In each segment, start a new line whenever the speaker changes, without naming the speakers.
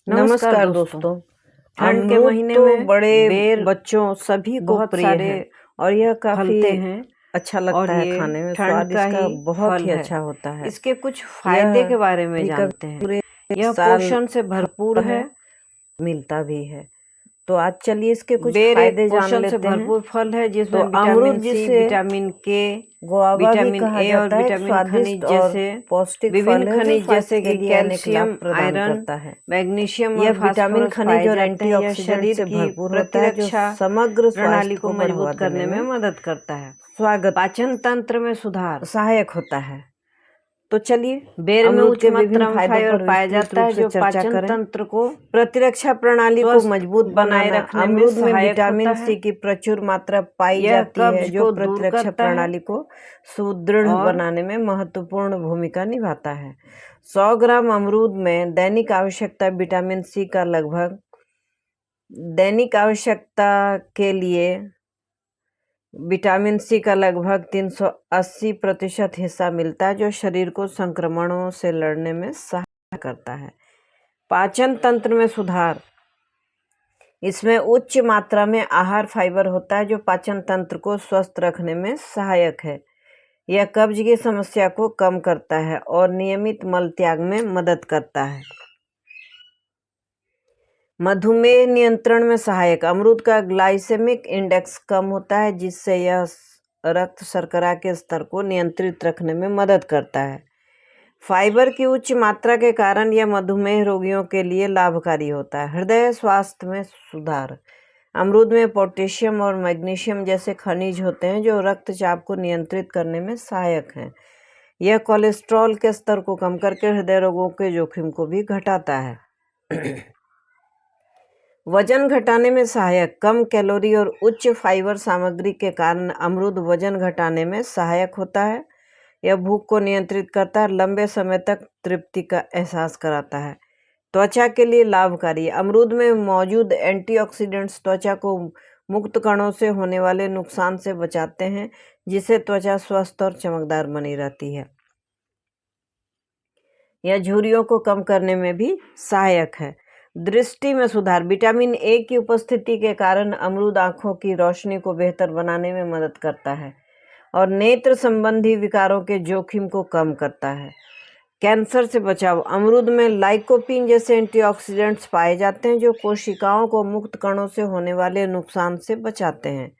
नमस्कार दोस्तों।
ठंड के
अमरूद
महीने
तो
में
बड़े
बेर
बच्चों सभी को
बहुत
प्रिय
सारे
है और यह काफी
फलते हैं
अच्छा
और
लगता है
ये
खाने में।
ठंड
स्वाद
का
इसका
ही
बहुत
फल
ही
है।
अच्छा होता है।
इसके कुछ
यह
फायदे के बारे में
कभी कभी
जानते हैं।
पूरे
यह
साल
पोषण से भरपूर
फलता
है।
है, मिलता भी है। तो आज चलिए इसके कुछ
बेर एक
फायदे जान
पोषण से
लेते हैं।
भरपूर फल है
तो
जिसमें विटामिन
अमरूद
सी,
जिसे
विटामिन के,
गुआवा भी
विटामिन
कहा
ए और
जाता है, एक
विटामिन खनिज
स्वादिष्ट और
जैसे
पौष्टिक
विभिन्न
फल है जो
खनिज जैसे
स्वास्थ्य के
कि
लिए अनेक लाभ
कैल्शियम,
प्रदान
आयरन,
करता है।
मैग्नीशियम और
यह विटामिन
फास्फोरस
खनिज
पाए
और
जाते हैं। यह
एंटीऑक्सीडेंट
शरीर
से
की
भरपूर होता है जो
प्रतिरक्षा
समग्र
प्रणाली
स्वास्थ्य
को
को बढ़ावा
मजबूत
देने
करने में
में
मदद करता है।
स्वागत
पाचन तंत्र में सुधार।
सहायक होता है। तो चलिए
बेर में
अमरूद
उच्च
के विभिन्न
मात्रा में
फायदों
फाइबर
पर
पाया
विस्तृत
जाता
रूप
है
से
जो
चर्चा
पाचन
करें।
तंत्र को
प्रतिरक्षा प्रणाली को
स्वस्थ
मजबूत
बनाए
बनाना।
रखने में
अमरूद में
सहायक होता
विटामिन
है।
सी की प्रचुर मात्रा पाई
यह
जाती है
कब्ज
जो
को दूर
प्रतिरक्षा
करता है
प्रणाली को सुदृढ़
और
बनाने में महत्वपूर्ण भूमिका निभाता है। 100 ग्राम अमरूद में दैनिक आवश्यकता विटामिन सी का लगभग दैनिक आवश्यकता के लिए विटामिन सी का लगभग 380% हिस्सा मिलता है जो शरीर को संक्रमणों से लड़ने में सहायता करता है। पाचन तंत्र में सुधार। इसमें उच्च मात्रा में आहार फाइबर होता है जो पाचन तंत्र को स्वस्थ रखने में सहायक है। यह कब्ज की समस्या को कम करता है और नियमित मल त्याग में मदद करता है। मधुमेह नियंत्रण में सहायक। अमरूद का ग्लाइसेमिक इंडेक्स कम होता है जिससे यह रक्त शर्करा के स्तर को नियंत्रित रखने में मदद करता है। फाइबर की उच्च मात्रा के कारण यह मधुमेह रोगियों के लिए लाभकारी होता है। हृदय स्वास्थ्य में सुधार। अमरूद में पोटेशियम और मैग्नीशियम जैसे खनिज होते हैं जो रक्तचाप को नियंत्रित करने में सहायक हैं। यह कोलेस्ट्रॉल के स्तर को कम करके हृदय रोगों के जोखिम को भी घटाता है। वजन घटाने में सहायक। कम कैलोरी और उच्च फाइबर सामग्री के कारण अमरूद वजन घटाने में सहायक होता है। यह भूख को नियंत्रित करता है, लंबे समय तक तृप्ति का एहसास कराता है। त्वचा के लिए लाभकारी। अमरूद में मौजूद एंटीऑक्सीडेंट्स त्वचा को मुक्त कणों से होने वाले नुकसान से बचाते हैं जिससे त्वचा स्वस्थ और चमकदार बनी रहती है। यह झुर्रियों को कम करने में भी सहायक है। दृष्टि में सुधार। विटामिन ए की उपस्थिति के कारण अमरूद आँखों की रोशनी को बेहतर बनाने में मदद करता है और नेत्र संबंधी विकारों के जोखिम को कम करता है। कैंसर से बचाव। अमरूद में लाइकोपीन जैसे एंटीऑक्सीडेंट्स पाए जाते हैं जो कोशिकाओं को मुक्त कणों से होने वाले नुकसान से बचाते हैं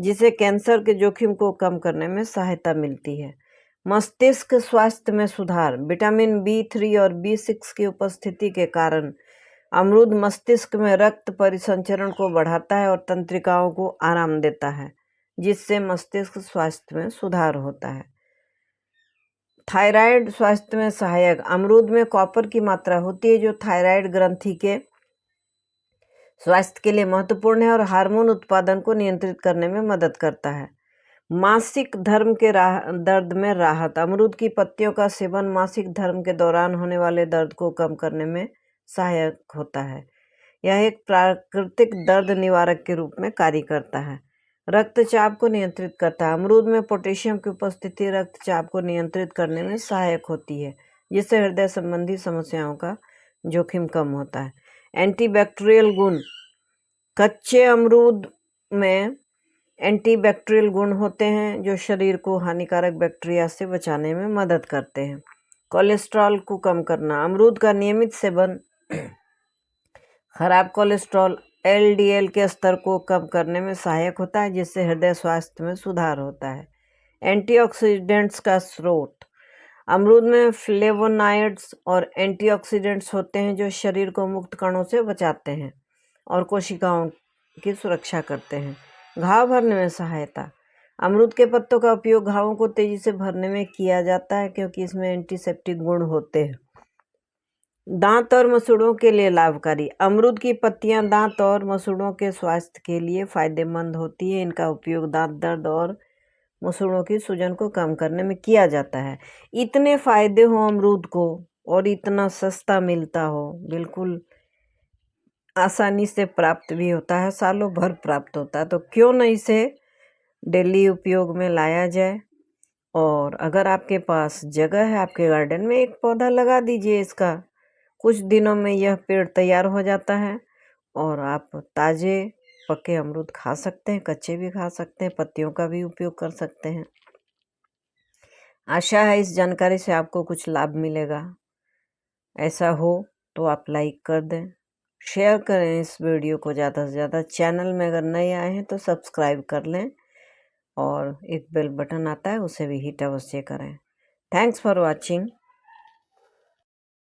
जिससे कैंसर के जोखिम को कम करने में सहायता मिलती है। मस्तिष्क स्वास्थ्य में सुधार। विटामिन B3 और B6 की उपस्थिति के कारण अमरूद मस्तिष्क में रक्त परिसंचरण को बढ़ाता है और तंत्रिकाओं को आराम देता है जिससे मस्तिष्क स्वास्थ्य में सुधार होता है। थायराइड स्वास्थ्य में सहायक। अमरूद में कॉपर की मात्रा होती है जो थायराइड ग्रंथि के स्वास्थ्य के लिए महत्वपूर्ण है और हार्मोन उत्पादन को नियंत्रित करने में मदद करता है। मासिक धर्म के दर्द में राहत। अमरूद की पत्तियों का सेवन मासिक धर्म के दौरान होने वाले दर्द को कम करने में सहायक होता है। यह एक प्राकृतिक दर्द निवारक के रूप में कार्य करता है। रक्तचाप को नियंत्रित करता है। अमरूद में पोटेशियम की उपस्थिति रक्तचाप को नियंत्रित करने में सहायक होती है जिससे हृदय संबंधी समस्याओं का जोखिम कम होता है। एंटीबैक्टीरियल गुण। कच्चे अमरूद में एंटीबैक्टीरियल गुण होते हैं जो शरीर को हानिकारक बैक्टीरिया से बचाने में मदद करते हैं। कोलेस्ट्रॉल को कम करना। अमरूद का नियमित सेवन खराब कोलेस्ट्रॉल LDL के स्तर को कम करने में सहायक होता है जिससे हृदय स्वास्थ्य में सुधार होता है। एंटीऑक्सीडेंट्स का स्रोत। अमरूद में फ्लेवोनॉइड्स और एंटीऑक्सीडेंट्स होते हैं जो शरीर को मुक्त कणों से बचाते हैं और कोशिकाओं की सुरक्षा करते हैं। घाव भरने में सहायता। अमरूद के पत्तों का उपयोग घावों को तेजी से भरने में किया जाता है क्योंकि इसमें एंटीसेप्टिक गुण होते हैं। दांत और मसूड़ों के लिए लाभकारी। अमरूद की पत्तियां दांत और मसूड़ों के स्वास्थ्य के लिए फायदेमंद होती है। इनका उपयोग दांत दर्द और मसूड़ों की सूजन को कम करने में किया जाता है। इतने फायदे हो अमरूद को और इतना सस्ता मिलता हो, बिल्कुल आसानी से प्राप्त भी होता है, सालों भर प्राप्त होता है, तो क्यों न इसे डेली उपयोग में लाया जाए। और अगर आपके पास जगह है आपके गार्डन में एक पौधा लगा दीजिए इसका। कुछ दिनों में यह पेड़ तैयार हो जाता है और आप ताज़े पके अमरूद खा सकते हैं, कच्चे भी खा सकते हैं, पत्तियों का भी उपयोग कर सकते हैं। आशा है इस जानकारी से आपको कुछ लाभ मिलेगा। ऐसा हो तो आप लाइक कर दें, शेयर करें इस वीडियो को ज़्यादा से ज़्यादा। चैनल में अगर नए आए हैं तो सब्सक्राइब कर लें और एक बेल बटन आता है उसे भी हिट अवश्य करें। Thanks for watching.